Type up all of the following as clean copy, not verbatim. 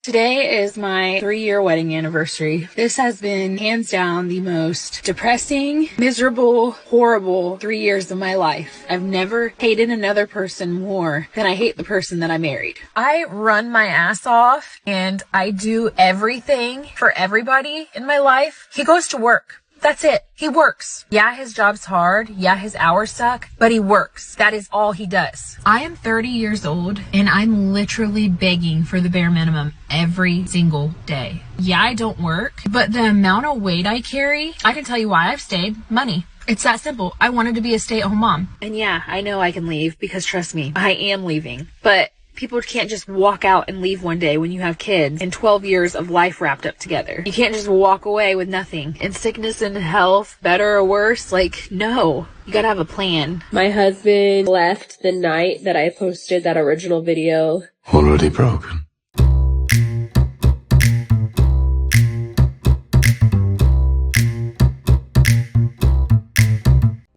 Today is my 3-year wedding anniversary. This has been hands down the most depressing, miserable, horrible 3 years of my life. I've never hated another person more than I hate the person that I married. I run my ass off and I do everything for everybody in my life. He goes to work. That's it. He works. Yeah, his job's hard. Yeah, his hours suck, but he works. That is all he does. I am 30 years old and I'm literally begging for the bare minimum every single day. Yeah, I don't work, but the amount of weight I carry, I can tell you why I've stayed. Money. It's that simple. I wanted to be a stay-at-home mom. And yeah, I know I can leave because trust me, I am leaving. But people can't just walk out and leave one day when you have kids and 12 years of life wrapped up together. You can't just walk away with nothing. In sickness and health, better or worse, no. You gotta have a plan. My husband left the night that I posted that original video. Already broken.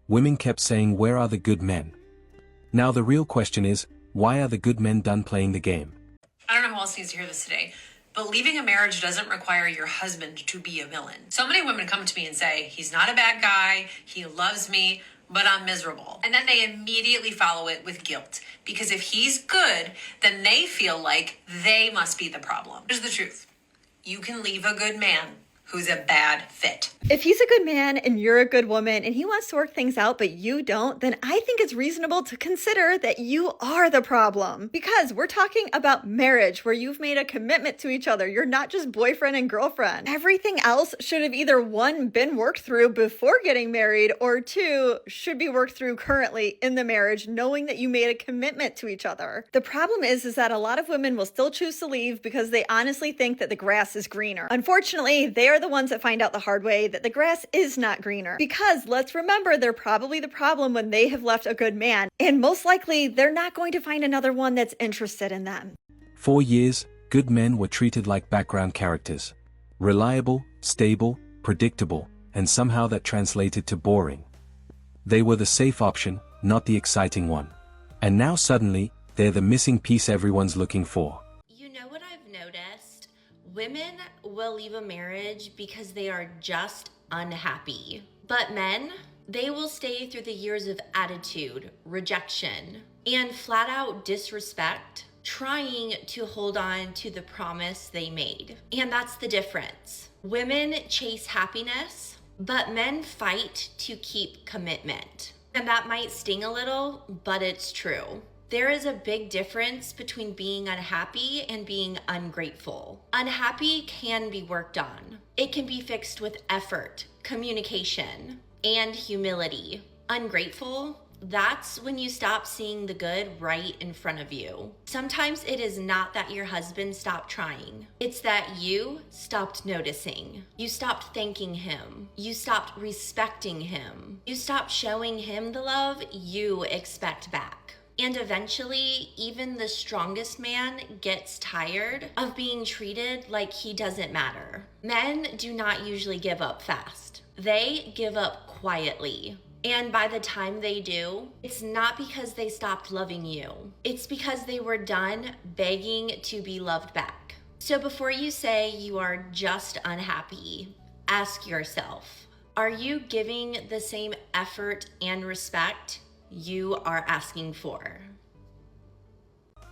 Women kept saying, "Where are the good men?" Now the real question is, why are the good men done playing the game? I don't know who else needs to hear this today, but leaving a marriage doesn't require your husband to be a villain. So many women come to me and say, he's not a bad guy, he loves me, but I'm miserable. And then they immediately follow it with guilt. Because if he's good, then they feel like they must be the problem. Here's the truth. You can leave a good man who's a bad fit. If he's a good man and you're a good woman and he wants to work things out but you don't, then I think it's reasonable to consider that you are the problem. Because we're talking about marriage where you've made a commitment to each other. You're not just boyfriend and girlfriend. Everything else should have either one, been worked through before getting married, or two, should be worked through currently in the marriage, knowing that you made a commitment to each other. The problem is that a lot of women will still choose to leave because they honestly think that the grass is greener. Unfortunately, they are the ones that find out the hard way that the grass is not greener. Because let's remember, they're probably the problem when they have left a good man. And most likely, they're not going to find another one that's interested in them. For years, good men were treated like background characters. Reliable, stable, predictable, and somehow that translated to boring. They were the safe option, not the exciting one. And now suddenly, they're the missing piece everyone's looking for. You know what I've noticed? Women will leave a marriage because they are just unhappy. But men, they will stay through the years of attitude, rejection, and flat out disrespect, trying to hold on to the promise they made. And that's the difference. Women chase happiness, but men fight to keep commitment. And that might sting a little, but it's true. There is a big difference between being unhappy and being ungrateful. Unhappy can be worked on. It can be fixed with effort, communication, and humility. Ungrateful, that's when you stop seeing the good right in front of you. Sometimes it is not that your husband stopped trying. It's that you stopped noticing. You stopped thanking him. You stopped respecting him. You stopped showing him the love you expect back. And eventually, even the strongest man gets tired of being treated like he doesn't matter. Men do not usually give up fast. They give up quietly. And by the time they do, it's not because they stopped loving you. It's because they were done begging to be loved back. So before you say you are just unhappy, ask yourself, are you giving the same effort and respect you are asking for?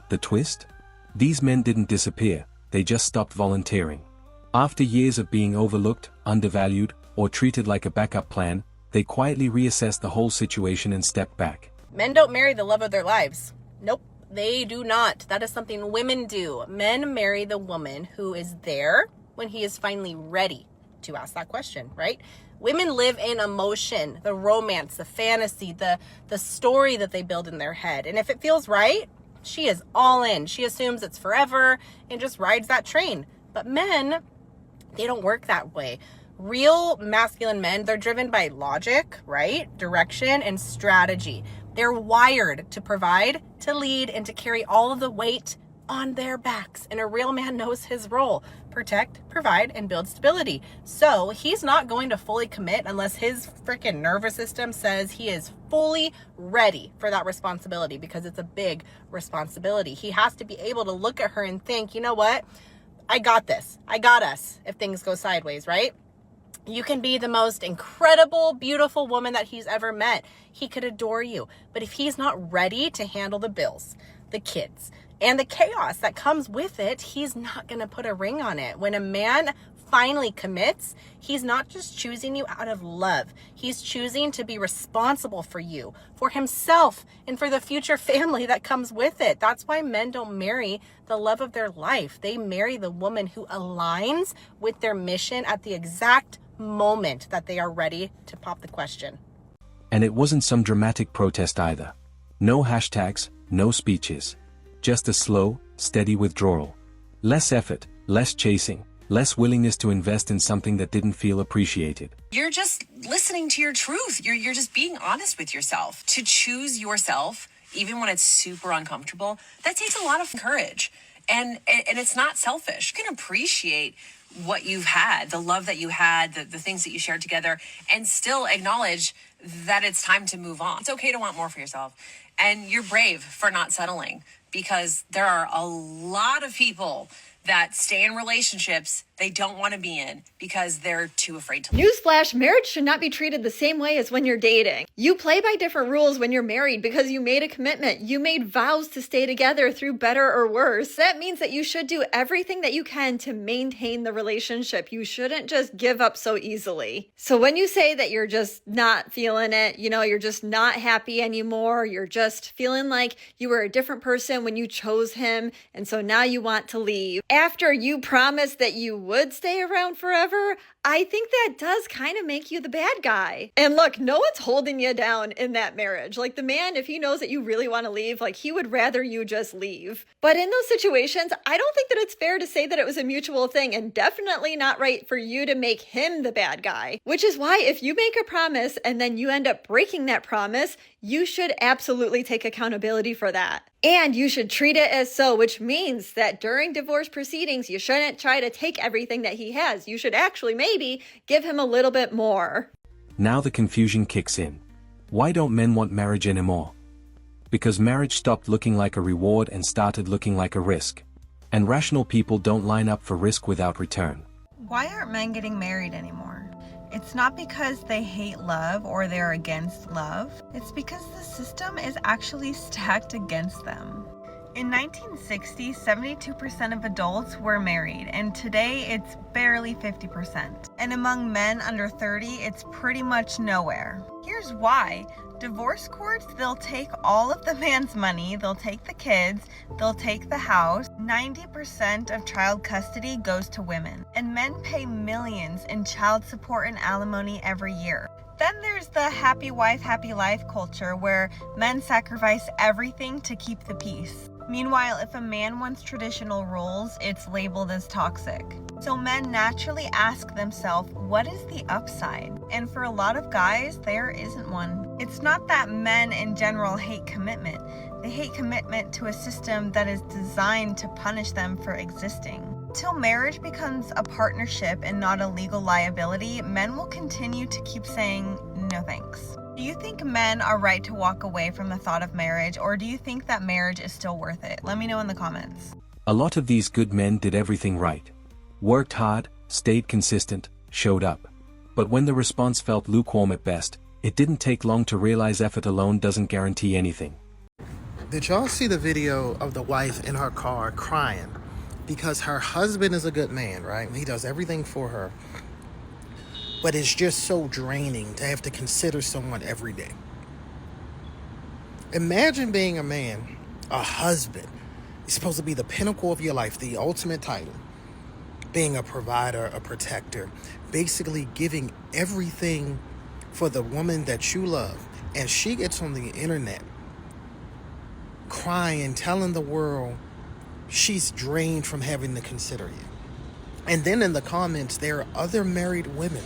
The twist? These men didn't disappear, they just stopped volunteering. After years of being overlooked, undervalued, or treated like a backup plan, they quietly reassessed the whole situation and stepped back. Men don't marry the love of their lives. Nope, they do not. That is something women do. Men marry the woman who is there when he is finally ready to ask that question, right? Women live in emotion, the romance, the fantasy, the story that they build in their head. And if it feels right, she is all in. She assumes it's forever and just rides that train. But men, they don't work that way. Real masculine men, they're driven by logic, right? Direction and strategy. They're wired to provide, to lead, and to carry all of the weight on their backs. And a real man knows his role: protect, provide, and build stability. So he's not going to fully commit unless his freaking nervous system says he is fully ready for that responsibility, because it's a big responsibility. He has to be able to look at her and think, you know what? I got this. I got us if things go sideways, right? You can be the most incredible, beautiful woman that he's ever met. He could adore you. But if he's not ready to handle the bills, the kids, and the chaos that comes with it, he's not going to put a ring on it. When a man finally commits, he's not just choosing you out of love. He's choosing to be responsible for you, for himself, and for the future family that comes with it. That's why men don't marry the love of their life. They marry the woman who aligns with their mission at the exact moment that they are ready to pop the question. And it wasn't some dramatic protest either. No hashtags, no speeches. Just a slow, steady withdrawal. Less effort, less chasing, less willingness to invest in something that didn't feel appreciated. You're just listening to your truth. You're just being honest with yourself. To choose yourself, even when it's super uncomfortable, that takes a lot of courage. And it's not selfish. You can appreciate what you've had, the love that you had, the things that you shared together, and still acknowledge that it's time to move on. It's okay to want more for yourself. And you're brave for not settling, because there are a lot of people that stay in relationships they don't want to be in because they're too afraid to. Newsflash, marriage should not be treated the same way as when you're dating. You play by different rules when you're married because you made a commitment. You made vows to stay together through better or worse. That means that you should do everything that you can to maintain the relationship. You shouldn't just give up so easily. So when you say that you're just not feeling it, you're just not happy anymore, you're just feeling like you were a different person when you chose him, and so now you want to leave. After you promised that you would stay around forever, I think that does kind of make you the bad guy. And look, no one's holding you down in that marriage. Like, the man, if he knows that you really want to leave, like, he would rather you just leave. But in those situations, I don't think that it's fair to say that it was a mutual thing, and definitely not right for you to make him the bad guy. Which is why if you make a promise and then you end up breaking that promise, you should absolutely take accountability for that. And you should treat it as so, which means that during divorce proceedings, you shouldn't try to take everything that he has. You should actually maybe give him a little bit more. Now the confusion kicks in. Why don't men want marriage anymore? Because marriage stopped looking like a reward and started looking like a risk. And rational people don't line up for risk without return. Why aren't men getting married anymore? It's not because they hate love or they're against love. It's because the system is actually stacked against them. In 1960, 72% of adults were married, and today it's barely 50%. And among men under 30, it's pretty much nowhere. Here's why. Divorce courts, they'll take all of the man's money, they'll take the kids, they'll take the house. 90% of child custody goes to women, and men pay millions in child support and alimony every year. Then there's the happy wife, happy life culture where men sacrifice everything to keep the peace. Meanwhile, if a man wants traditional roles, it's labeled as toxic. So men naturally ask themselves, what is the upside? And for a lot of guys, there isn't one. It's not that men in general hate commitment. They hate commitment to a system that is designed to punish them for existing. Till marriage becomes a partnership and not a legal liability, men will continue to keep saying, no thanks. Do you think men are right to walk away from the thought of marriage, or do you think that marriage is still worth it? Let me know in the comments. A lot of these good men did everything right. Worked hard, stayed consistent, showed up. But when the response felt lukewarm at best, it didn't take long to realize effort alone doesn't guarantee anything. Did y'all see the video of the wife in her car crying because her husband is a good man, right? He does everything for her. But it's just so draining to have to consider someone every day. Imagine being a man, a husband. You're supposed to be the pinnacle of your life, the ultimate title. Being a provider, a protector, basically giving everything for the woman that you love. And she gets on the internet crying, telling the world she's drained from having to consider you. And then in the comments, there are other married women.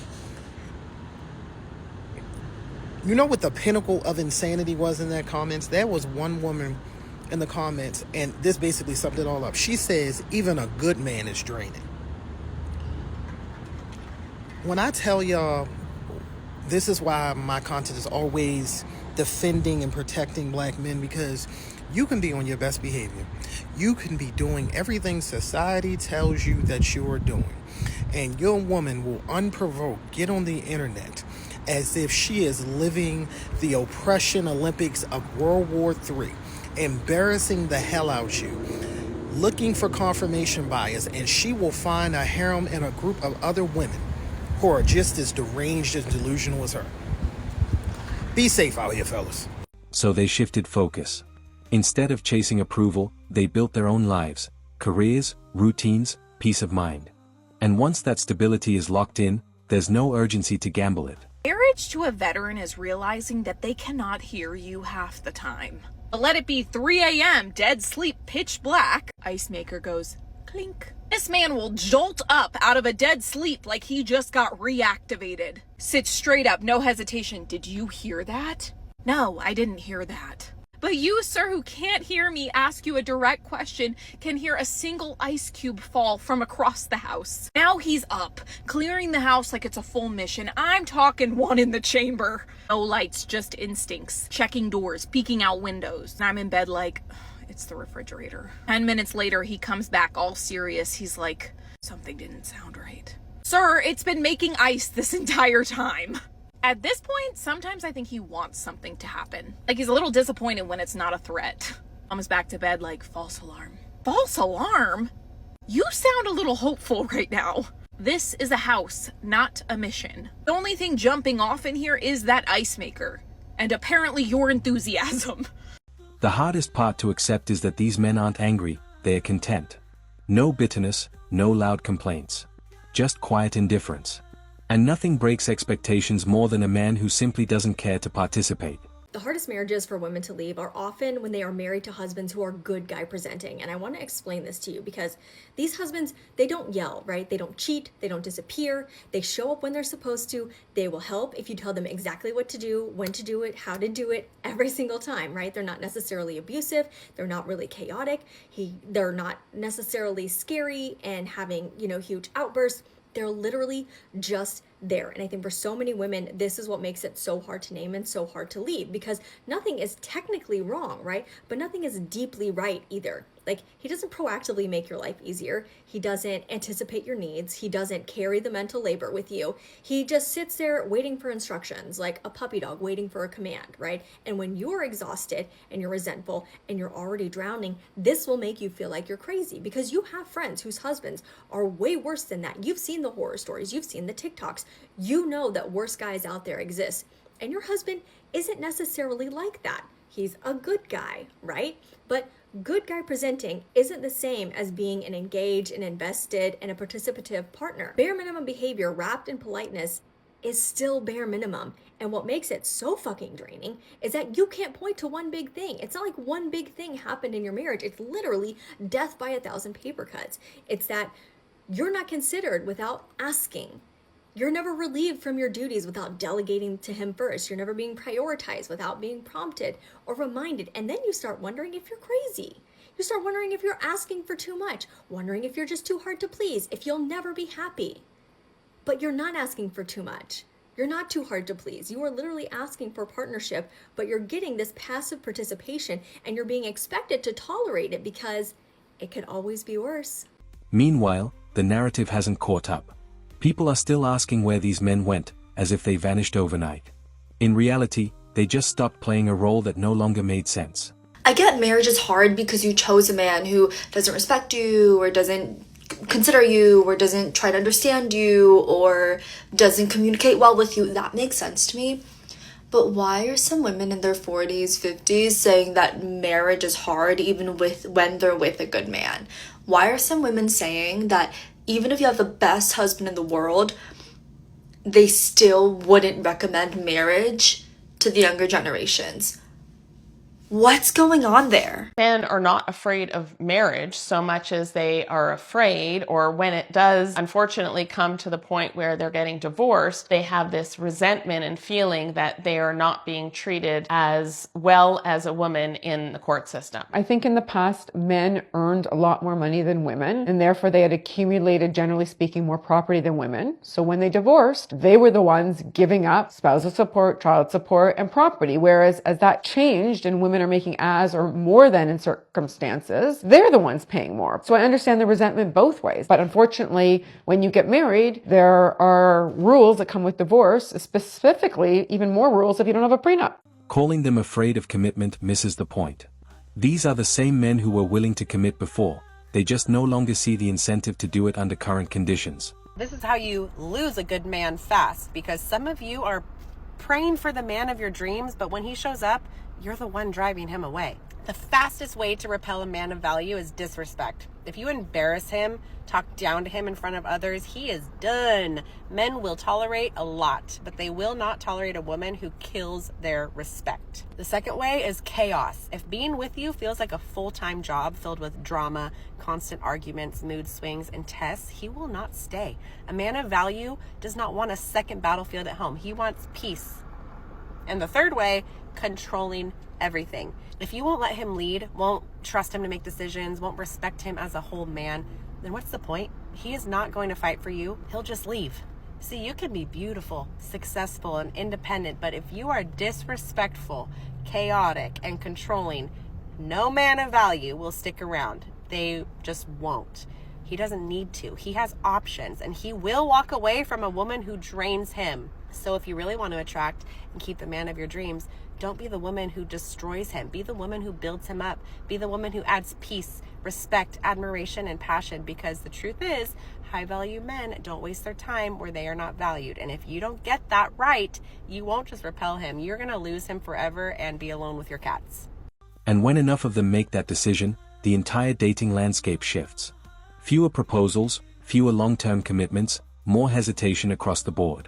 You know what the pinnacle of insanity was in that comments? There was one woman in the comments, and this basically summed it all up. She says, even a good man is draining. When I tell y'all This is why my content is always defending and protecting black men, because you can be on your best behavior. You can be doing everything society tells you that you are doing. And your woman will unprovoked get on the internet as if she is living the oppression Olympics of World War III, embarrassing the hell out you, looking for confirmation bias, and she will find a harem and a group of other women who are just as deranged and delusional as her. Be safe out here, fellas. So they shifted focus. Instead of chasing approval, they built their own lives, careers, routines, peace of mind. And once that stability is locked in, there's no urgency to gamble it. Marriage to a veteran is realizing that they cannot hear you half the time. But let it be 3 a.m., dead sleep, pitch black. Ice maker goes clink. This man will jolt up out of a dead sleep like he just got reactivated. Sits straight up, no hesitation. Did you hear that? No, I didn't hear that. But you, sir, who can't hear me ask you a direct question, can hear a single ice cube fall from across the house. Now he's up, clearing the house like it's a full mission. I'm talking one in the chamber. No lights, just instincts. Checking doors, peeking out windows. And I'm in bed like, it's the refrigerator. 10 minutes later, he comes back all serious. He's like, something didn't sound right. Sir, it's been making ice this entire time. At this point, sometimes I think he wants something to happen. Like he's a little disappointed when it's not a threat. Comes back to bed like, false alarm. False alarm? You sound a little hopeful right now. This is a house, not a mission. The only thing jumping off in here is that ice maker. And apparently your enthusiasm. The hardest part to accept is that these men aren't angry, they are content. No bitterness, no loud complaints. Just quiet indifference. And nothing breaks expectations more than a man who simply doesn't care to participate. The hardest marriages for women to leave are often when they are married to husbands who are good guy presenting. And I want to explain this to you because these husbands, they don't yell, right? They don't cheat. They don't disappear. They show up when they're supposed to. They will help if you tell them exactly what to do, when to do it, how to do it every single time, right? They're not necessarily abusive. They're not really chaotic. They're not necessarily scary and having, huge outbursts. They're literally just there. And I think for so many women, this is what makes it so hard to name and so hard to leave, because nothing is technically wrong, right? But nothing is deeply right either. Like, he doesn't proactively make your life easier. He doesn't anticipate your needs. He doesn't carry the mental labor with you. He just sits there waiting for instructions, like a puppy dog waiting for a command, right? And when you're exhausted and you're resentful and you're already drowning, this will make you feel like you're crazy, because you have friends whose husbands are way worse than that. You've seen the horror stories. You've seen the TikToks. You know that worse guys out there exist. And your husband isn't necessarily like that. He's a good guy, right? But good guy presenting isn't the same as being an engaged and invested and a participative partner. Bare minimum behavior wrapped in politeness is still bare minimum. And what makes it so fucking draining is that you can't point to one big thing. It's not like one big thing happened in your marriage. It's literally death by 1,000 paper cuts. It's that you're not considered without asking. You're never relieved from your duties without delegating to him first. You're never being prioritized without being prompted or reminded. And then you start wondering if you're crazy. You start wondering if you're asking for too much, wondering if you're just too hard to please, if you'll never be happy. But you're not asking for too much. You're not too hard to please. You are literally asking for partnership, but you're getting this passive participation and you're being expected to tolerate it because it could always be worse. Meanwhile, the narrative hasn't caught up. People are still asking where these men went, as if they vanished overnight. In reality, they just stopped playing a role that no longer made sense. I get marriage is hard because you chose a man who doesn't respect you or doesn't consider you or doesn't try to understand you or doesn't communicate well with you. That makes sense to me. But why are some women in their 40s, 50s saying that marriage is hard even when they're with a good man? Why are some women saying that even if you have the best husband in the world, they still wouldn't recommend marriage to the younger generations? What's going on there? Men are not afraid of marriage so much as they are afraid, or when it does unfortunately come to the point where they're getting divorced, they have this resentment and feeling that they are not being treated as well as a woman in the court system. I think in the past, men earned a lot more money than women, and therefore they had accumulated, generally speaking, more property than women. So when they divorced, they were the ones giving up spousal support, child support, and property. Whereas as that changed and women are making as or more than in circumstances, they're the ones paying more. So I understand the resentment both ways. But unfortunately, when you get married, there are rules that come with divorce, specifically even more rules if you don't have a prenup. Calling them afraid of commitment misses the point. These are the same men who were willing to commit before. They just no longer see the incentive to do it under current conditions. This is how you lose a good man fast, because some of you are praying for the man of your dreams, but when he shows up, you're the one driving him away. The fastest way to repel a man of value is disrespect. If you embarrass him, talk down to him in front of others, he is done. Men will tolerate a lot, but they will not tolerate a woman who kills their respect. The second way is chaos. If being with you feels like a full-time job filled with drama, constant arguments, mood swings, and tests, he will not stay. A man of value does not want a second battlefield at home. He wants peace. And the third way, controlling everything. If you won't let him lead, won't trust him to make decisions, won't respect him as a whole man, then what's the point? He is not going to fight for you. He'll just leave. See, you can be beautiful, successful, and independent, but if you are disrespectful, chaotic, and controlling, no man of value will stick around. They just won't. He doesn't need to. He has options, and he will walk away from a woman who drains him. So if you really want to attract and keep the man of your dreams, don't be the woman who destroys him. Be the woman who builds him up. Be the woman who adds peace, respect, admiration, and passion, because the truth is, high-value men don't waste their time where they are not valued. And if you don't get that right, you won't just repel him. You're going to lose him forever and be alone with your cats. And when enough of them make that decision, the entire dating landscape shifts. Fewer proposals, fewer long-term commitments, more hesitation across the board.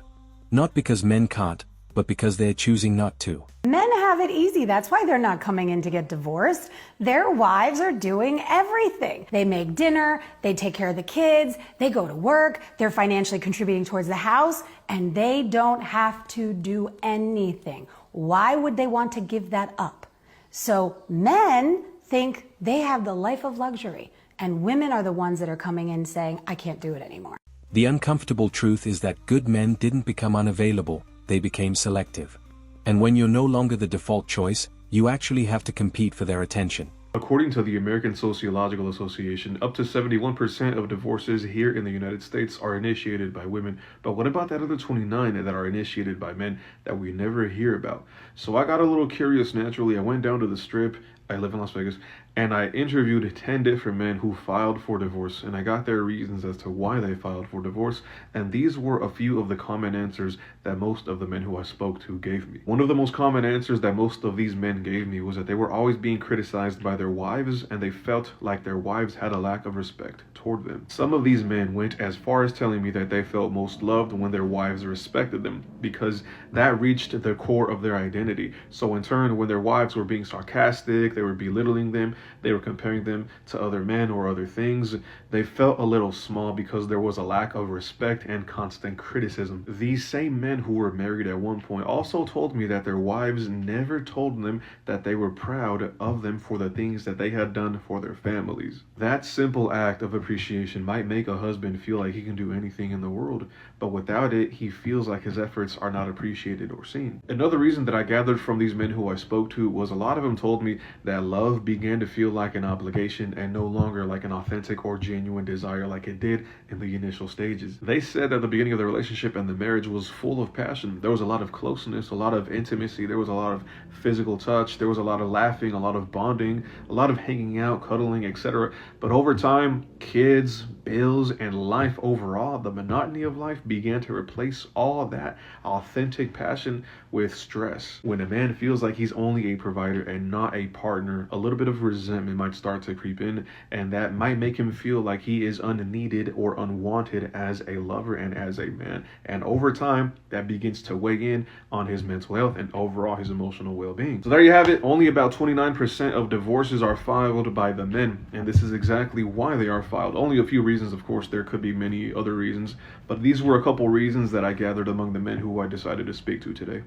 Not because men can't, but because they're choosing not to. Men have it easy. That's why they're not coming in to get divorced. Their wives are doing everything. They make dinner, they take care of the kids, they go to work, they're financially contributing towards the house, and they don't have to do anything. Why would they want to give that up? So men think they have the life of luxury, and women are the ones that are coming in saying, I can't do it anymore. The uncomfortable truth is that good men didn't become unavailable, they became selective. And when you're no longer the default choice, you actually have to compete for their attention. According to the American Sociological Association, up to 71% of divorces here in the United States are initiated by women. But what about that other 29% that are initiated by men that we never hear about? So I got a little curious naturally. I went down to the Strip. I live in Las Vegas, and I interviewed 10 different men who filed for divorce, and I got their reasons as to why they filed for divorce, and these were a few of the common answers that most of the men who I spoke to gave me. One of the most common answers that most of these men gave me was that they were always being criticized by their wives, and they felt like their wives had a lack of respect toward them. Some of these men went as far as telling me that they felt most loved when their wives respected them, because that reached the core of their identity. So in turn, when their wives were being sarcastic, they were belittling them, they were comparing them to other men or other things, they felt a little small because there was a lack of respect and constant criticism. These same men who were married at one point also told me that their wives never told them that they were proud of them for the things that they had done for their families. That simple act of appreciation might make a husband feel like he can do anything in the world, but without it, he feels like his efforts are not appreciated or seen. Another reason that I gathered from these men who I spoke to was a lot of them told me that love began to feel like an obligation and no longer like an authentic or genuine desire like it did in the initial stages. They said that the beginning of the relationship and the marriage was full of passion. There was a lot of closeness, a lot of intimacy, there was a lot of physical touch, there was a lot of laughing, a lot of bonding, a lot of hanging out, cuddling, etc. But over time, kids, bills, and life overall, the monotony of life began to replace all that authentic passion with stress. When a man feels like he's only a provider and not a partner, a little bit of resistance resentment might start to creep in, and that might make him feel like he is unneeded or unwanted as a lover and as a man. And over time, that begins to weigh in on his mental health and overall his emotional well-being. So there you have it. Only about 29% of divorces are filed by the men, and this is exactly why they are filed. Only a few reasons, of course. There could be many other reasons, but these were a couple reasons that I gathered among the men who I decided to speak to today.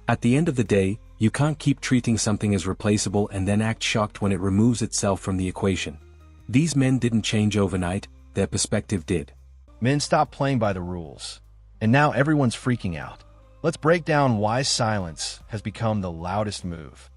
At the end of the day, you can't keep treating something as replaceable and then act shocked when it removes itself from the equation. These men didn't change overnight, their perspective did. Men stopped playing by the rules, and now everyone's freaking out. Let's break down why silence has become the loudest move.